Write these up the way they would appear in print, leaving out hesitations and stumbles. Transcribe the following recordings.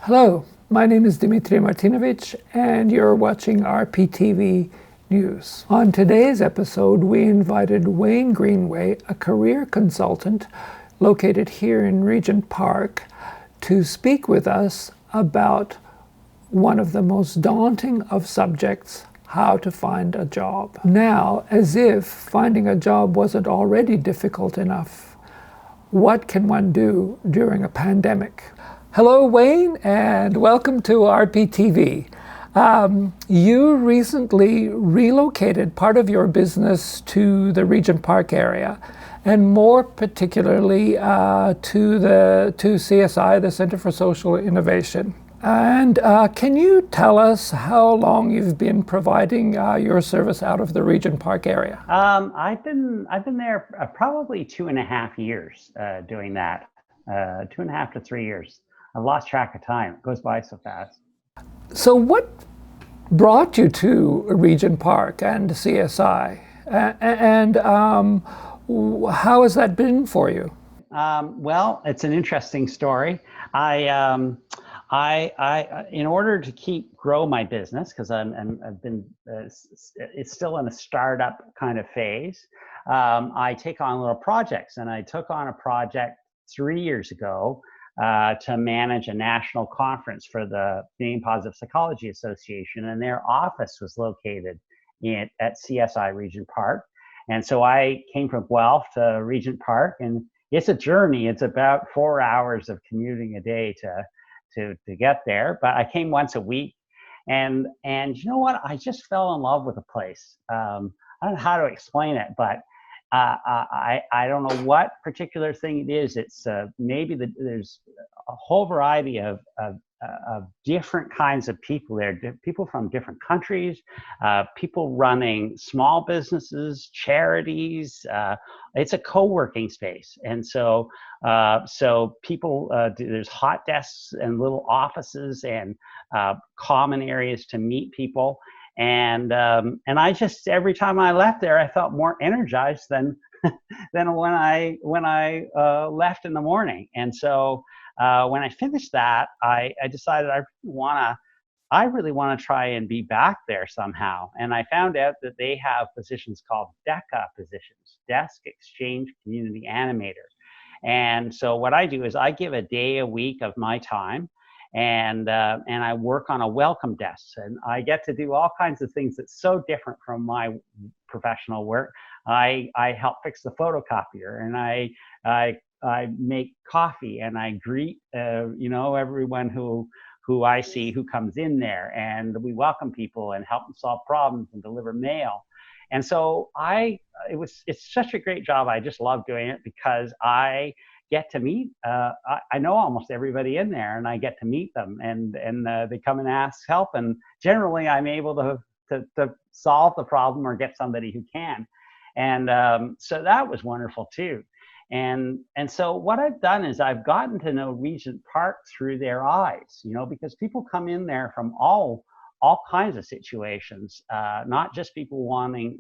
Hello, my name is Dimitri Martinovich, and you're watching RPTV News. On today's episode, we invited Wayne Greenway, a career consultant located here in Regent Park, to speak with us about one of the most daunting of subjects, how to find a job. Now, as if finding a job wasn't already difficult enough, what can one do during a pandemic? Hello, Wayne, and welcome to RPTV. You recently relocated part of your business to the Regent Park area, and more particularly to CSI, the Center for Social Innovation. And can you tell us how long you've been providing your service out of the Regent Park area? I've been there probably 2.5 years doing that. 2.5 to 3 years. I've lost track of time. It goes by so fast. So what brought you to Regent Park and CSI? And how has that been for you? Well, it's an interesting story. I in order to grow my business, because I've been it's still in a startup kind of phase. I take on little projects, and I took on a project 3 years ago to manage a national conference for the Canadian Positive Psychology Association, and their office was located at CSI Regent Park. And so I came from Guelph to Regent Park, and it's a journey. It's about 4 hours of commuting a day to get there. But I came once a week, and you know what? I just fell in love with the place. I don't know how to explain it, but I don't know what particular thing it is. It's maybe there's a whole variety of different kinds of people there, people from different countries, people running small businesses, charities. It's a co-working space. And so people, there's hot desks and little offices and common areas to meet people. And I just, every time I left there, I felt more energized than when I left in the morning. And so when I finished that, I decided I really want to try and be back there somehow. And I found out that they have positions called DECA positions, Desk Exchange Community Animator. And so what I do is I give a day a week of my time, and I work on a welcome desk, and I get to do all kinds of things that's so different from my professional work. I help fix the photocopier, and I make coffee, and I greet everyone who I see who comes in there, and we welcome people and help them solve problems and deliver mail. And so it's such a great job. I just love doing it because I get to meet, I know almost everybody in there, and I get to meet them, and they come and ask help, and generally I'm able to solve the problem or get somebody who can. And so that was wonderful too. And so what I've done is I've gotten to know Regent Park through their eyes, because people come in there from all kinds of situations, not just people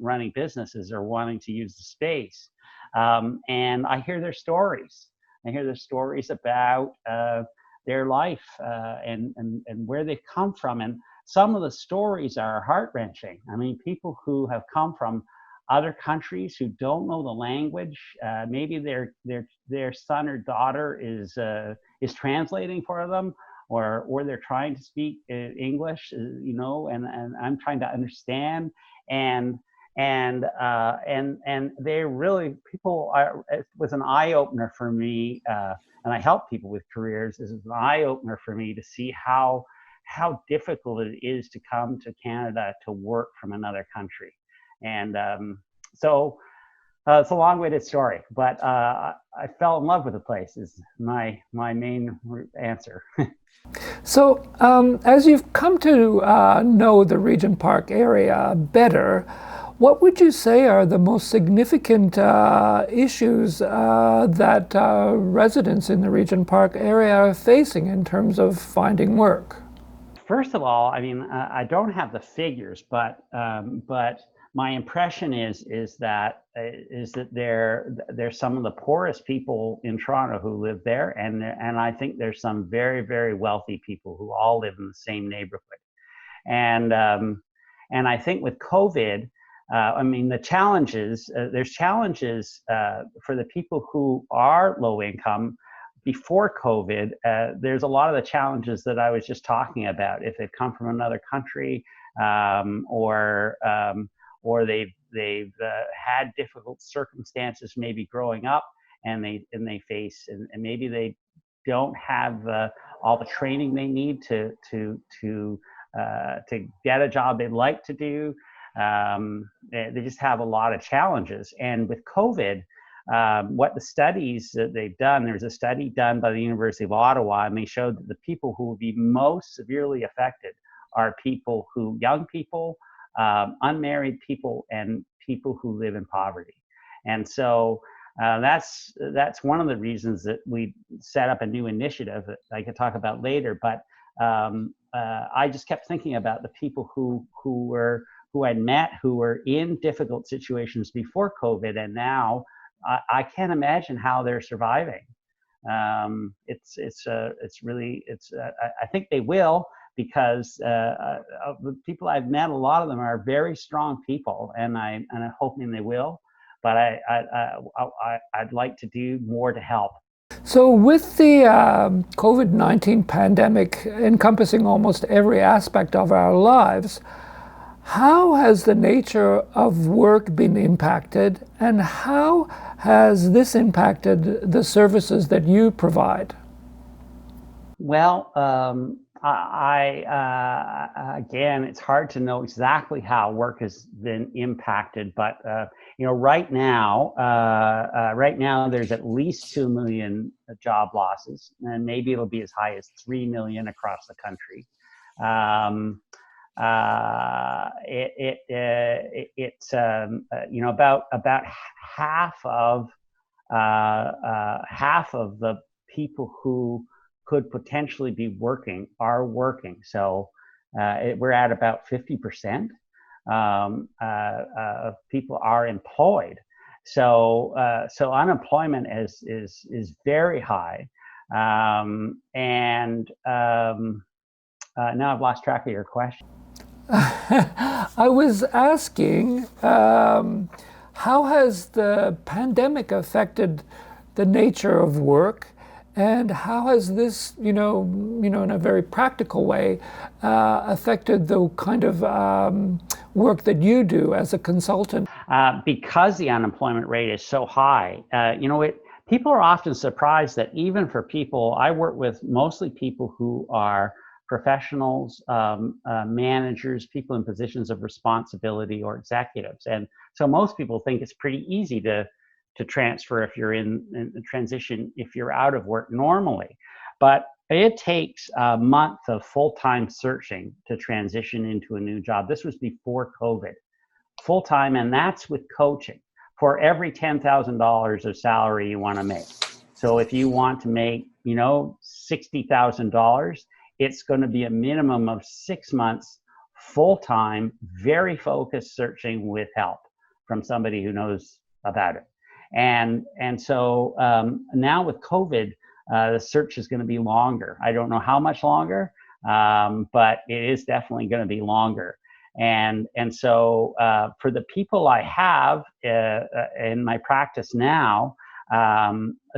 running businesses or wanting to use the space. And I hear their stories. I hear their stories about their life and where they've come from. And some of the stories are heart-wrenching. I mean, people who have come from other countries who don't know the language. Maybe their son or daughter is translating for them, or they're trying to speak English, and I'm trying to understand. And they really, it was an eye-opener for me, and I help people with careers. This is an eye-opener for me to see how difficult it is to come to Canada to work from another country. And so it's a long-winded story, but I fell in love with the place is my main answer. So as you've come to know the Regent Park area better, what would you say are the most significant issues that residents in the Regent Park area are facing in terms of finding work? First of all, I mean, I don't have the figures, but my impression is that there's some of the poorest people in Toronto who live there, and I think there's some very, very wealthy people who all live in the same neighborhood. And I think with COVID, I mean, the challenges, there's challenges for the people who are low income. Before COVID, there's a lot of the challenges that I was just talking about. If they've come from another country, or they've had difficult circumstances maybe growing up, and they face, and maybe they don't have all the training they need to get a job they'd like to do. They just have a lot of challenges. And with COVID, what the studies that they've done, there's a study done by the University of Ottawa, and they showed that the people who will be most severely affected are young people, unmarried people, and people who live in poverty. And so that's one of the reasons that we set up a new initiative that I could talk about later. But I just kept thinking about the people who I'd met who were in difficult situations before COVID, and now I can't imagine how they're surviving. I think they will, because the people I've met, a lot of them are very strong people, and I'm hoping they will. But I'd like to do more to help. So with the COVID-19 pandemic encompassing almost every aspect of our lives, how has the nature of work been impacted, and how has this impacted the services that you provide? Well, again, it's hard to know exactly how work has been impacted, but right now there's at least 2 million job losses, and maybe it'll be as high as 3 million across the country. It's about half of the people who could potentially be working are working. So we're at about 50% of people are employed. So unemployment is very high, and now I've lost track of your question. I was asking, how has the pandemic affected the nature of work, and how has this, in a very practical way, affected the kind of work that you do as a consultant? Because the unemployment rate is so high, people are often surprised that even for people, I work with mostly people who are professionals, managers, people in positions of responsibility, or executives. And so most people think it's pretty easy to transfer if you're in the transition, if you're out of work normally. But it takes a month of full-time searching to transition into a new job. This was before COVID. Full-time, and that's with coaching, for every $10,000 of salary you want to make. So if you want to make, $60,000, it's going to be a minimum of 6 months, full-time, very focused searching with help from somebody who knows about it. And so now with COVID, the search is going to be longer. I don't know how much longer, but it is definitely going to be longer. And so for the people I have in my practice now,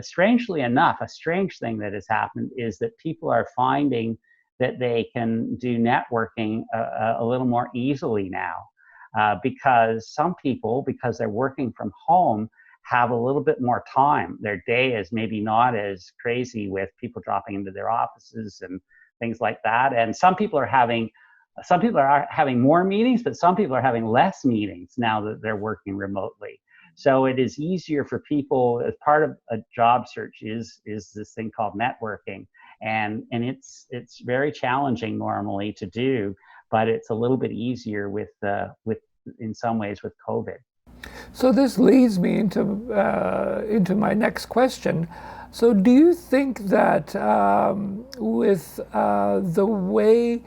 strangely enough, a strange thing that has happened is that people are finding that they can do networking a little more easily now, because some people, because they're working from home, have a little bit more time. Their day is maybe not as crazy with people dropping into their offices and things like that. And some people are having more meetings, but some people are having less meetings now that they're working remotely. So it is easier for people, as part of a job search is this thing called networking. And it's very challenging normally to do, but it's a little bit easier with in some ways with COVID. So this leads me into my next question. So do you think that with the way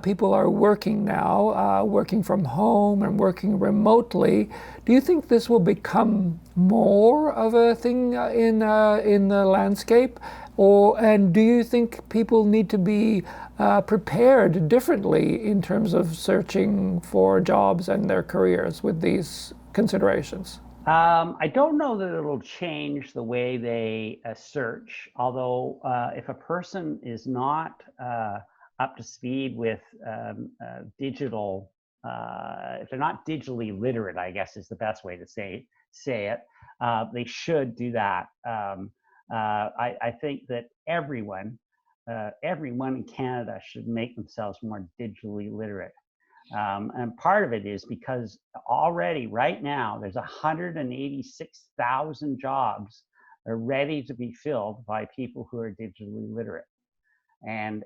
people are working now, working from home and working remotely. Do you think this will become more of a thing in the landscape? And do you think people need to be prepared differently in terms of searching for jobs and their careers with these considerations? I don't know that it'll change the way they search, although if a person is not up to speed with digital, if they're not digitally literate, I guess is the best way to say it, they should do that. I think that everyone in Canada should make themselves more digitally literate. And part of it is because already right now there's 186,000 jobs are ready to be filled by people who are digitally literate and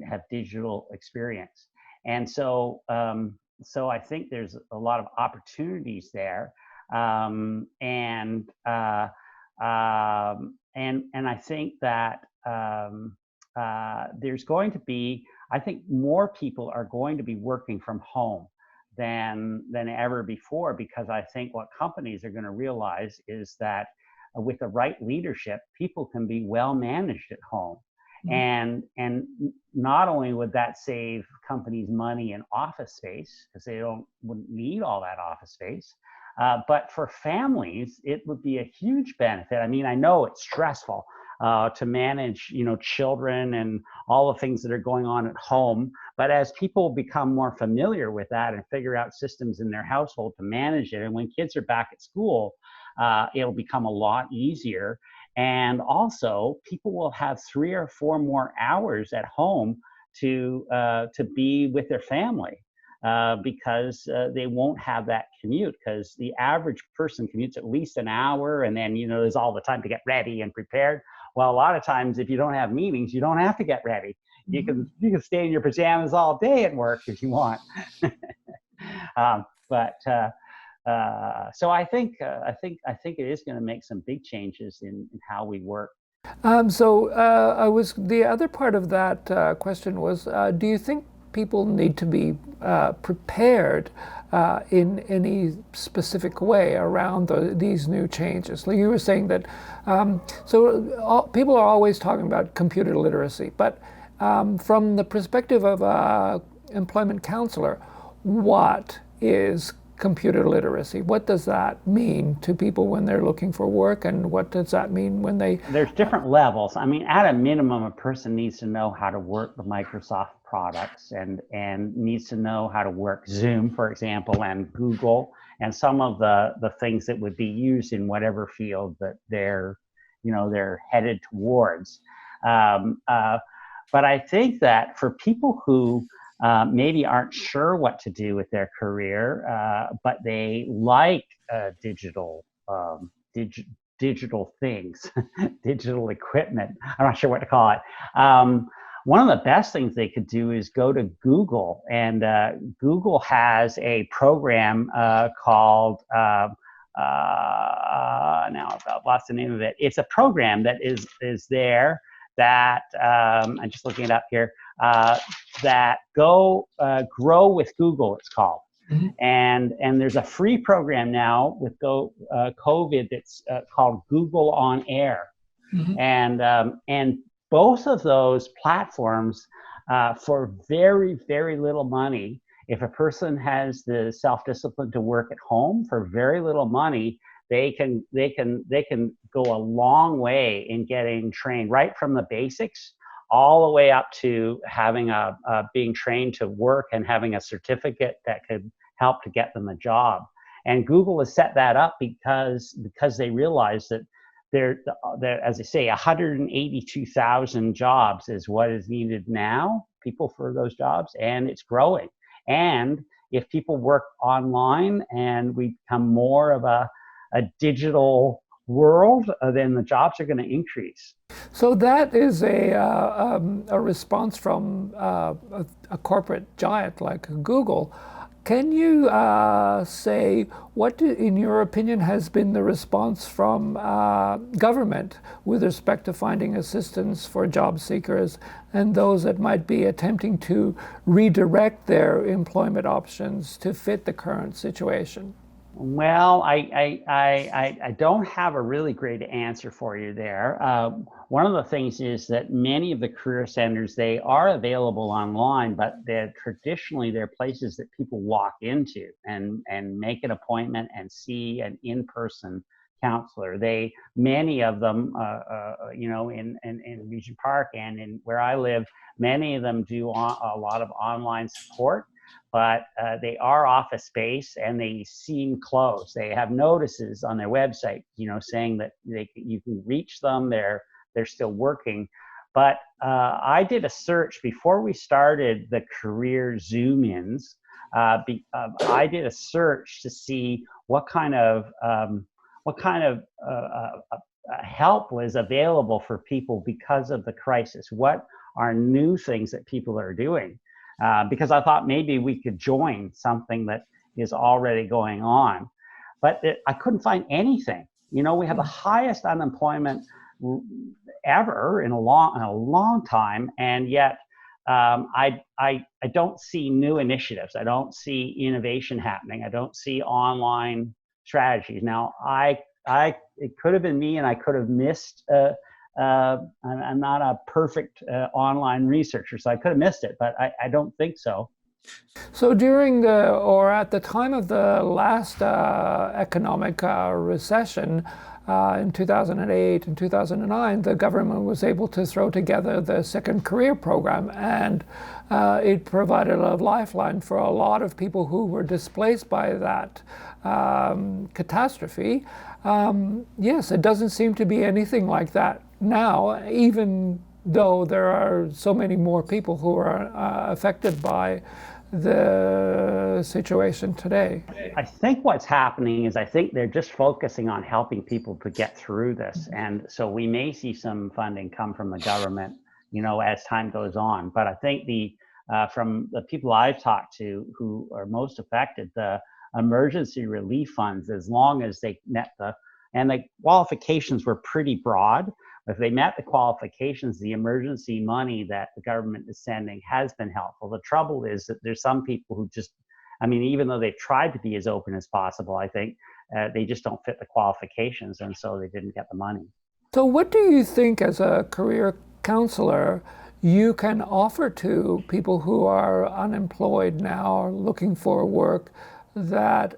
have digital experience. And so so I think there's a lot of opportunities there. And I think that there's going to be, I think more people are going to be working from home than ever before, because I think what companies are going to realize is that with the right leadership, people can be well managed at home. Mm-hmm. And not only would that save companies money in office space, because they wouldn't need all that office space, but for families, it would be a huge benefit. I mean, I know it's stressful to manage, children and all the things that are going on at home. But as people become more familiar with that and figure out systems in their household to manage it, and when kids are back at school, it'll become a lot easier. And also, people will have 3 or 4 more hours at home to be with their family. Because they won't have that commute, because the average person commutes at least an hour, and then there's all the time to get ready and prepared. Well, a lot of times if you don't have meetings, you don't have to get ready. You can stay in your pajamas all day at work if you want. So I think it is going to make some big changes in how we work. The other part of that question was, do you think people need to be prepared in any specific way around these new changes? Like you were saying that, people are always talking about computer literacy, but from the perspective of an employment counselor, what is computer literacy? What does that mean to people when they're looking for work, and what does that mean when they... There's different levels. I mean, at a minimum, a person needs to know how to work the Microsoft products and needs to know how to work Zoom, for example, and Google, and some of the things that would be used in whatever field that they're headed towards. But I think that for people who maybe aren't sure what to do with their career, but they like digital things, digital equipment. I'm not sure what to call it. One of the best things they could do is go to Google, and Google has a program called, now I've lost the name of it. It's a program that is there that, I'm just looking it up here, that Grow with Google, it's called. Mm-hmm. And there's a free program now with COVID that's called Google On Air. Mm-hmm. And both of those platforms, for very, very little money, if a person has the self-discipline to work at home for very little money, they can go a long way in getting trained right from the basics all the way up to having being trained to work and having a certificate that could help to get them a job. And Google has set that up because they realize that there, as I say, 182,000 jobs is what is needed now, people for those jobs, and it's growing. And if people work online and we become more of a digital world, then the jobs are going to increase. So that is a response from a corporate giant like Google. Can you say what, in your opinion, has been the response from government with respect to finding assistance for job seekers and those that might be attempting to redirect their employment options to fit the current situation? Well, I don't have a really great answer for you there. One of the things is that many of the career centers, they are available online, but traditionally they're places that people walk into and make an appointment and see an in-person counselor. Many of them, in Regent Park and in where I live, many of them do a lot of online support, but they are office space and they seem closed. They have notices on their website, saying that you can reach them. They're still working. But I did a search before we started the career Zoom-ins. I did a search to see what kind of help was available for people because of the crisis. What are new things that people are doing? Because I thought maybe we could join something that is already going on. But I couldn't find anything. We have the highest unemployment ever in a long time, and yet I don't see new initiatives. I don't see innovation happening. I don't see online strategies. Now, it could have been me, and I could have missed. I'm not a perfect online researcher, so I could have missed it, but I don't think so. So at the time of the last economic recession in 2008 and 2009, the government was able to throw together the Second Career Program, and it provided a lifeline for a lot of people who were displaced by that catastrophe. Yes, it doesn't seem to be anything like that now, even though there are so many more people who are affected by the situation today. I think what's happening is I think they're just focusing on helping people to get through this. And so we may see some funding come from the government, as time goes on. But I think from the people I've talked to who are most affected, the emergency relief funds, as long as they met the qualifications were pretty broad. If they met the qualifications, the emergency money that the government is sending has been helpful. The trouble is that there's some people who even though they've tried to be as open as possible, I think they just don't fit the qualifications, and so they didn't get the money. So what do you think, as a career counselor, you can offer to people who are unemployed now or looking for work that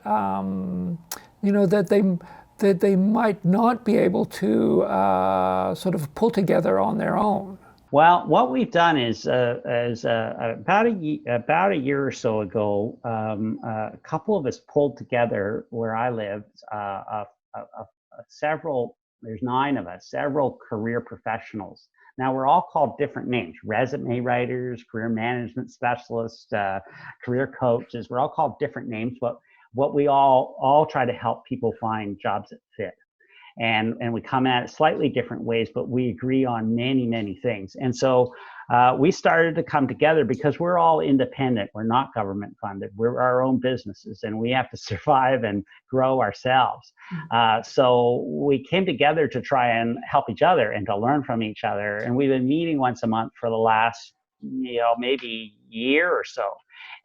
that they might not be able to sort of pull together on their own? Well, what we've done is about a year or so ago, a couple of us pulled together where I live, there's 9 of us, several career professionals. Now, we're all called different names: resume writers, career management specialists, career coaches. We're all called different names, but what we all try to help people find jobs that fit. And we come at it slightly different ways, but we agree on many things. And so we started to come together because we're all independent. We're not government funded. We're our own businesses, and we have to survive and grow ourselves. So we came together to try and help each other and to learn from each other. And we've been meeting once a month for the last, maybe year or so.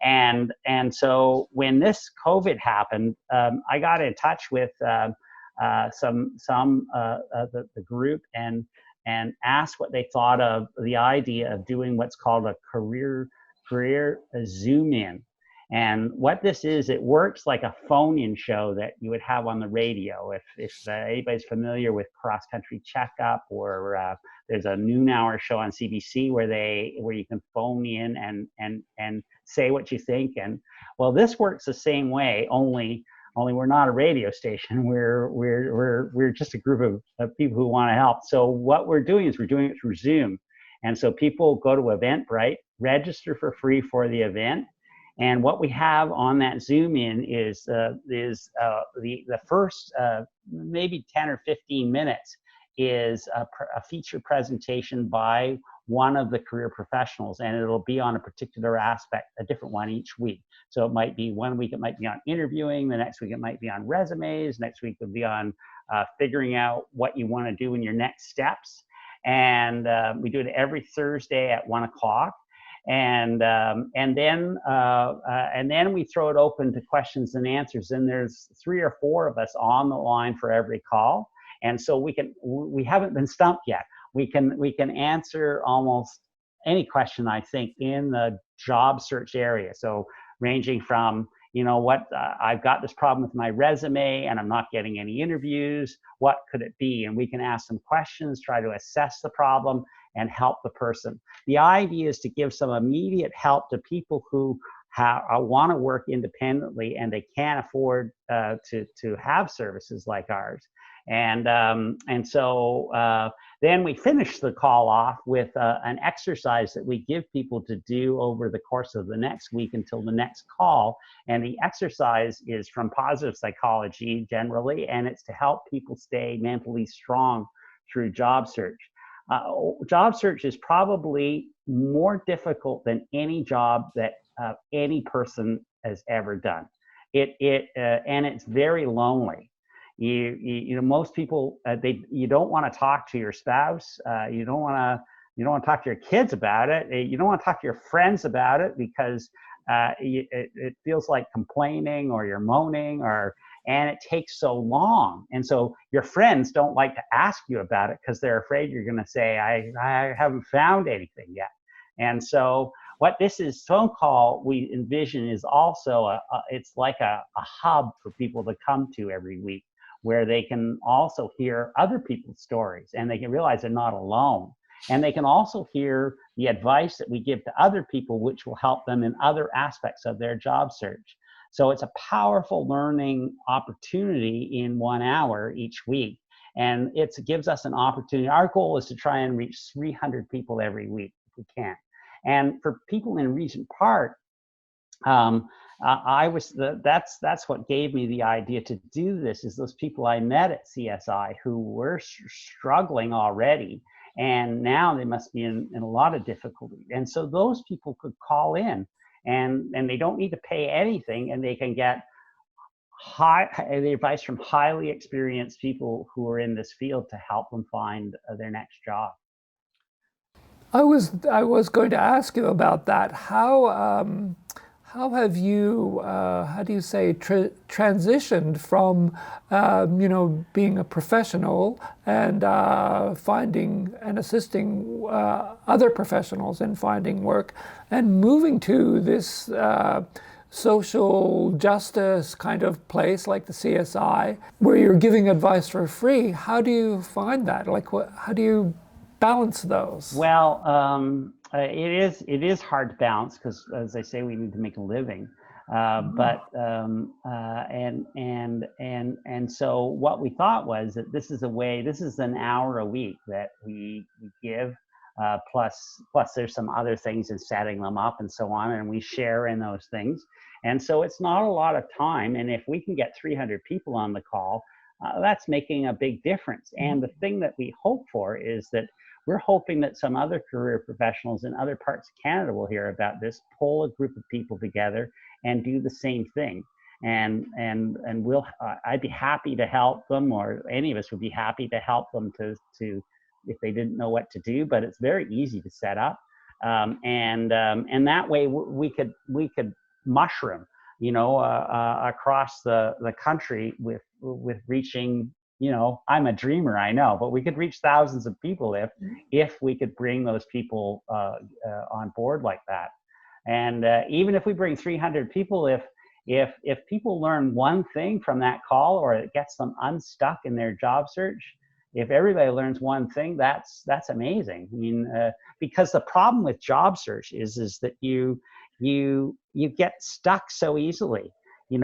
And so when this COVID happened, I got in touch with the group and asked what they thought of the idea of doing what's called a career Zoom in. And what this is, it works like a phone-in show that you would have on the radio. If anybody's familiar with Cross Country Checkup, or there's a noon hour show on CBC where you can phone in and say what you think. And well, this works the same way, only we're not a radio station. We're just a group of people who want to help. So what we're doing is we're doing it through Zoom. And so people go to Eventbrite, register for free for the event. And what we have on that Zoom in is the first maybe 10 or 15 minutes is a feature presentation by one of the career professionals, and it'll be on a particular aspect, a different one each week. So it might be one week, it might be on interviewing, the next week it might be on resumes, next week it'll be on figuring out what you want to do in your next steps. And we do it every Thursday at 1 o'clock. And then we throw it open to questions and answers. And there's 3 or 4 of us on the line for every call. And so we haven't been stumped yet. We can answer almost any question, I think, in the job search area. So ranging from, I've got this problem with my resume and I'm not getting any interviews. What could it be? And we can ask some questions, try to assess the problem and help the person. The idea is to give some immediate help to people who want to work independently and they can't afford to have services like ours. And so then we finish the call off with an exercise that we give people to do over the course of the next week until the next call. And the exercise is from positive psychology generally, and it's to help people stay mentally strong through job search. Job search is probably more difficult than any job that any person has ever done. And it's very lonely. Most people you don't want to talk to your spouse. You don't want to talk to your kids about it. You don't want to talk to your friends about it because it feels like complaining or you're moaning and it takes so long. And so your friends don't like to ask you about it because they're afraid you're going to say, I haven't found anything yet. And so what this phone call we envision is also it's like a hub for people to come to every week, where they can also hear other people's stories and they can realize they're not alone. And they can also hear the advice that we give to other people, which will help them in other aspects of their job search. So it's a powerful learning opportunity in 1 hour each week. And it gives us an opportunity. Our goal is to try and reach 300 people every week if we can. And for people in Regent Park, that's what gave me the idea to do this, is those people I met at CSI who were struggling already, and now they must be in a lot of difficulty. And so those people could call in and they don't need to pay anything, and they can get the advice from highly experienced people who are in this field to help them find their next job. I was going to ask you about that. How have you, how do you say, transitioned from, being a professional and finding and assisting other professionals in finding work, and moving to this social justice kind of place like the CSI, where you're giving advice for free? How do you find that? How do you balance those? Well, it is hard to balance because, as I say, we need to make a living. So what we thought was that this is an hour a week that we give, plus there's some other things in setting them up and so on, and we share in those things. And so it's not a lot of time. And if we can get 300 people on the call, that's making a big difference. And the thing that we hope for is that we're hoping that some other career professionals in other parts of Canada will hear about this, pull a group of people together and do the same thing. And I'd be happy to help them, or any of us would be happy to help them to if they didn't know what to do, but it's very easy to set up. And that way we could mushroom, across the country with reaching, I'm a dreamer, I know, but we could reach thousands of people if we could bring those people on board like that. And even if we bring 300 people, if people learn one thing from that call, or it gets them unstuck in their job search, if everybody learns one thing, that's amazing. I mean, because the problem with job search is that you get stuck so easily. You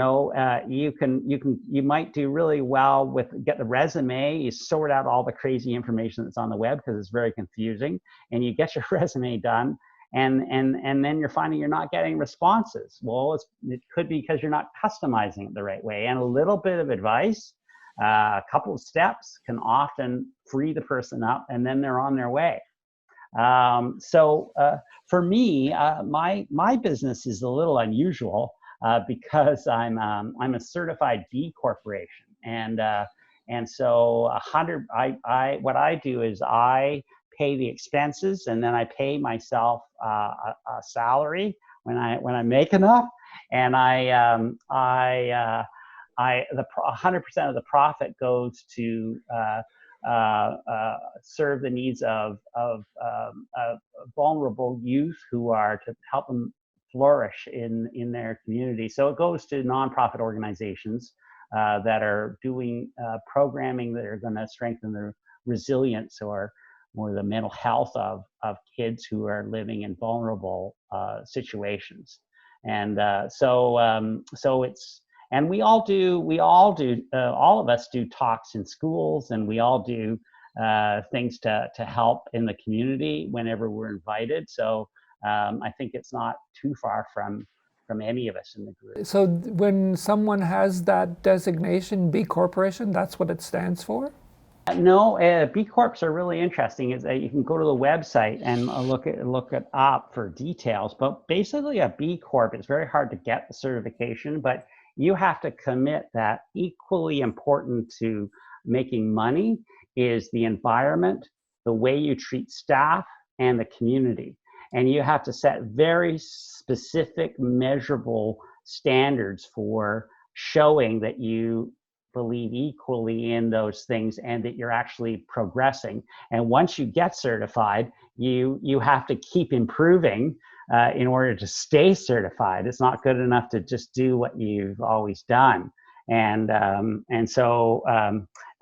might do really well get the resume, you sort out all the crazy information that's on the web because it's very confusing, and you get your resume done, and then you're finding you're not getting responses. Well, it could be because you're not customizing it the right way. And a little bit of advice A couple of steps can often free the person up, and then they're on their way. For me, my business is a little unusual because I'm a certified B corporation, and so what I do is I pay the expenses, and then I pay myself a salary when I make enough, and 100% of the profit goes to serve the needs of vulnerable youth who are to help them flourish in their community. So it goes to nonprofit organizations that are doing programming that are going to strengthen the resilience or the mental health of kids who are living in vulnerable situations. And so it's, and we all all of us do talks in schools, and we all do things to help in the community whenever we're invited. So I think it's not too far from any of us in the group. So when someone has that designation, B Corporation, that's what it stands for? No, B Corps are really interesting. You can go to the website and look it up for details. But basically, a B Corp, it's very hard to get the certification, but you have to commit that equally important to making money is the environment, the way you treat staff, and the community. And you have to set very specific, measurable standards for showing that you believe equally in those things and that you're actually progressing. And once you get certified, you have to keep improving in order to stay certified. It's not good enough to just do what you've always done. And so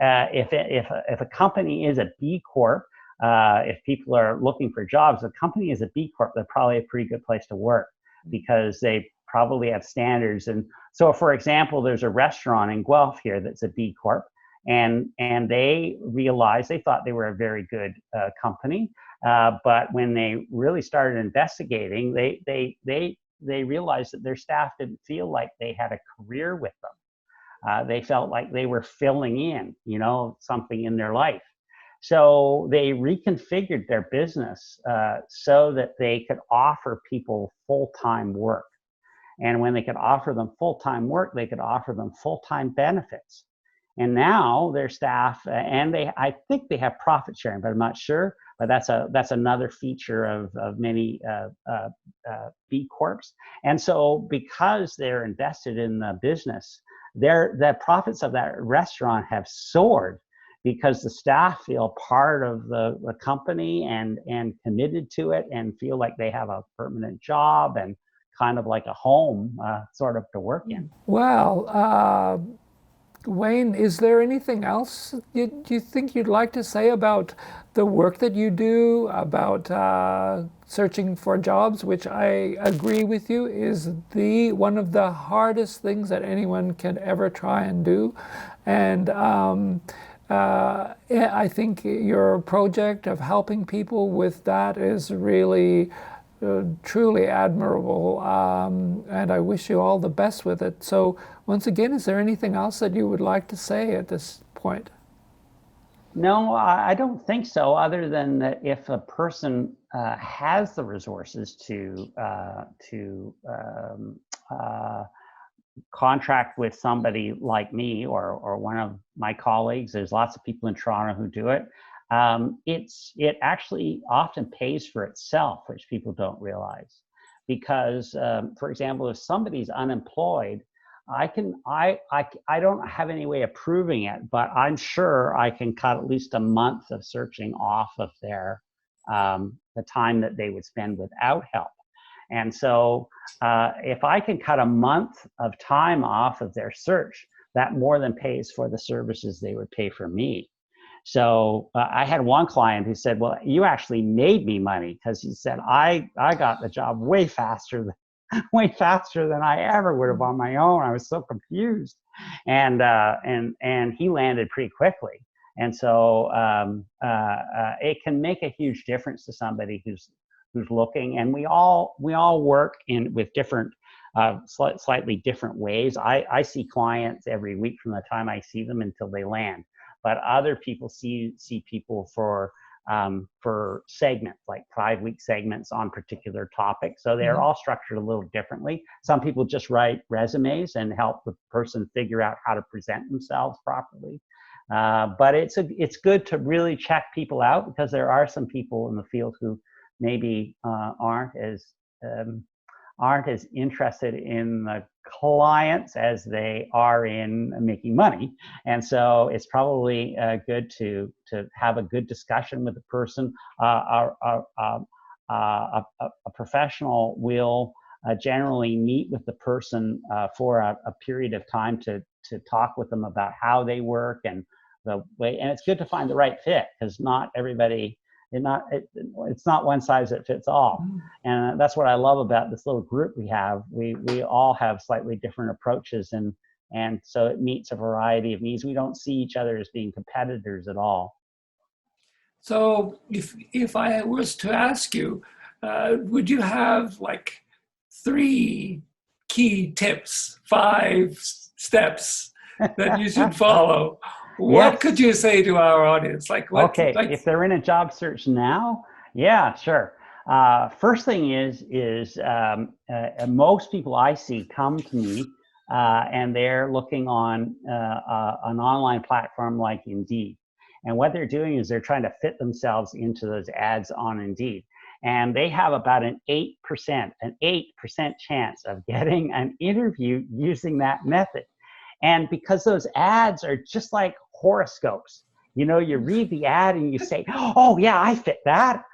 if a company is a B Corp, if people are looking for jobs, a company is a B Corp, they're probably a pretty good place to work because they probably have standards. And so, for example, there's a restaurant in Guelph here that's a B Corp, and they realized, they thought they were a very good company, but when they really started investigating, they realized that their staff didn't feel like they had a career with them. They felt like they were filling in, something in their life. So they reconfigured their business so that they could offer people full-time work. And when they could offer them full-time work, they could offer them full-time benefits. And now their staff, and I think they have profit sharing, but I'm not sure. But that's another feature of many B Corps. And so because they're invested in the business, the profits of that restaurant have soared because the staff feel part of the company and committed to it and feel like they have a permanent job and kind of like a home sort of to work in. Well, Wayne, is there anything else you think you'd like to say about the work that you do, about searching for jobs, which I agree with you is one of the hardest things that anyone can ever try and do. And I think your project of helping people with that is really truly admirable, and I wish you all the best with it. So once again, is there anything else that you would like to say at this point? No, I don't think so, other than that if a person has the resources to contract with somebody like me or one of my colleagues, there's lots of people in Toronto who do it. It actually often pays for itself, which people don't realize. Because, for example, if somebody's unemployed, I don't have any way of proving it, but I'm sure I can cut at least a month of searching off of their the time that they would spend without help. And so if I can cut a month of time off of their search, that more than pays for the services they would pay for me. So I had one client who said, well, you actually made me money, because he said, I got the job way faster than I ever would have on my own. I was so confused. And he landed pretty quickly. And so it can make a huge difference to somebody who's looking. And we all work with different slightly different ways. I see clients every week from the time I see them until they land, but other people see people for segments, like 5-week segments on particular topics. So they're all structured a little differently. Some people just write resumes and help the person figure out how to present themselves properly. But it's good to really check people out, because there are some people in the field who maybe aren't as interested in the clients as they are in making money. And so it's probably good to have a good discussion with the person. A professional will generally meet with the person for a period of time to talk with them about how they work and the way. And it's good to find the right fit, because not everybody, it's not one size that fits all. And that's what I love about this little group we have. We all have slightly different approaches, and so it meets a variety of needs. We don't see each other as being competitors at all. So if I was to ask you, would you have like 3 key tips, 5 steps that you should follow? What Yes. could you say to our audience? Okay, if they're in a job search now, yeah, sure. First thing is most people I see come to me and they're looking on an online platform like Indeed. And what they're doing is they're trying to fit themselves into those ads on Indeed. And they have about an 8% chance of getting an interview using that method. And because those ads are just like horoscopes, you know, you read the ad and you say, oh yeah, I fit that.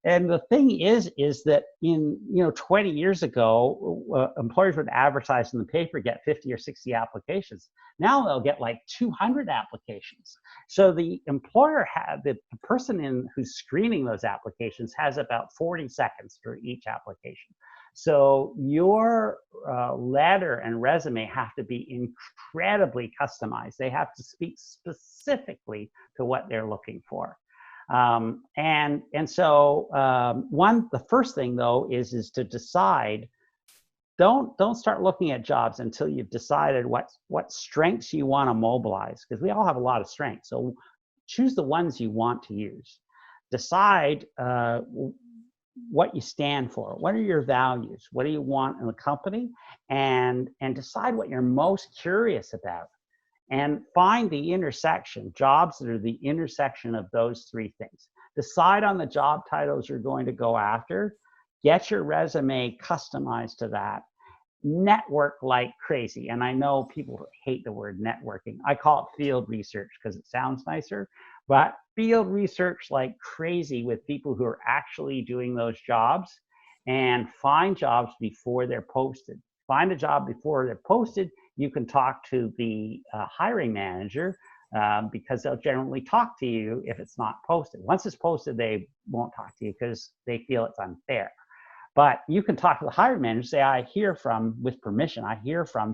And the thing is that in 20 years ago, employers would advertise in the paper, get 50 or 60 applications. Now they'll get like 200 applications. So the employer the person who's screening those applications has about 40 seconds for each application. So your letter and resume have to be incredibly customized. They have to speak specifically to what they're looking for. So the first thing though is to decide. Don't start looking at jobs until you've decided what strengths you want to mobilize, because we all have a lot of strengths. So choose the ones you want to use. Decide what you stand for. What are your values? What do you want in the company? And decide what you're most curious about. And find the intersection, jobs that are the intersection of those 3 things. Decide on the job titles you're going to go after. Get your resume customized to that. Network like crazy. And I know people hate the word networking. I call it field research because it sounds nicer. But field research like crazy with people who are actually doing those jobs, and find jobs before they're posted. Find a job before they're posted. You can talk to the hiring manager because they'll generally talk to you if it's not posted. Once it's posted, they won't talk to you because they feel it's unfair. But you can talk to the hiring manager, say, I hear from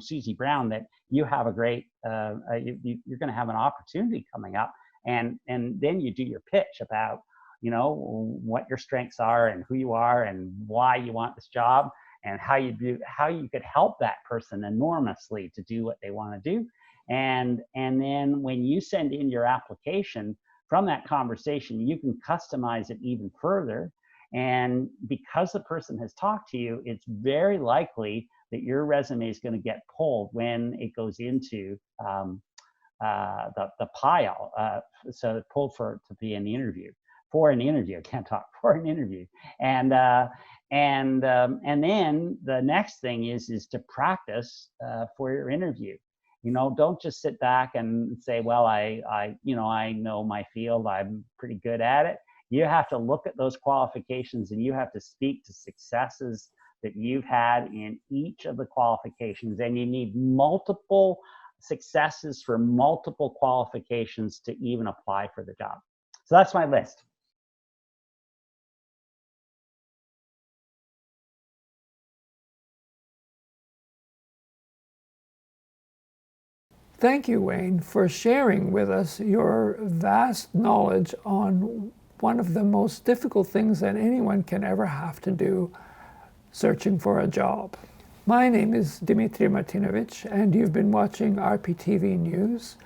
Susie Brown that you have a great, you're going to have an opportunity coming up. And then you do your pitch about, what your strengths are and who you are and why you want this job, and how you could help that person enormously to do what they want to do. And then when you send in your application, from that conversation, you can customize it even further. And because the person has talked to you, it's very likely that your resume is going to get pulled when it goes into the pile. So pulled for an interview. I can't talk, for an interview. And then the next thing is to practice for your interview. Don't just sit back and say, well, I know my field, I'm pretty good at it. You have to look at those qualifications, and you have to speak to successes that you've had in each of the qualifications. And you need multiple successes for multiple qualifications to even apply for the job. So that's my list. Thank you, Wayne, for sharing with us your vast knowledge on one of the most difficult things that anyone can ever have to do searching for a job. My name is Dimitri Martinovic, and you've been watching RPTV News.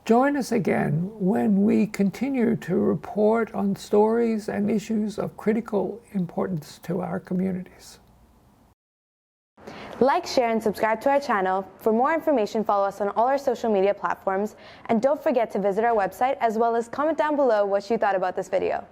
Join us again when we continue to report on stories and issues of critical importance to our communities. Like, share, and subscribe to our channel. For more information, follow us on all our social media platforms. And don't forget to visit our website, as well as comment down below what you thought about this video.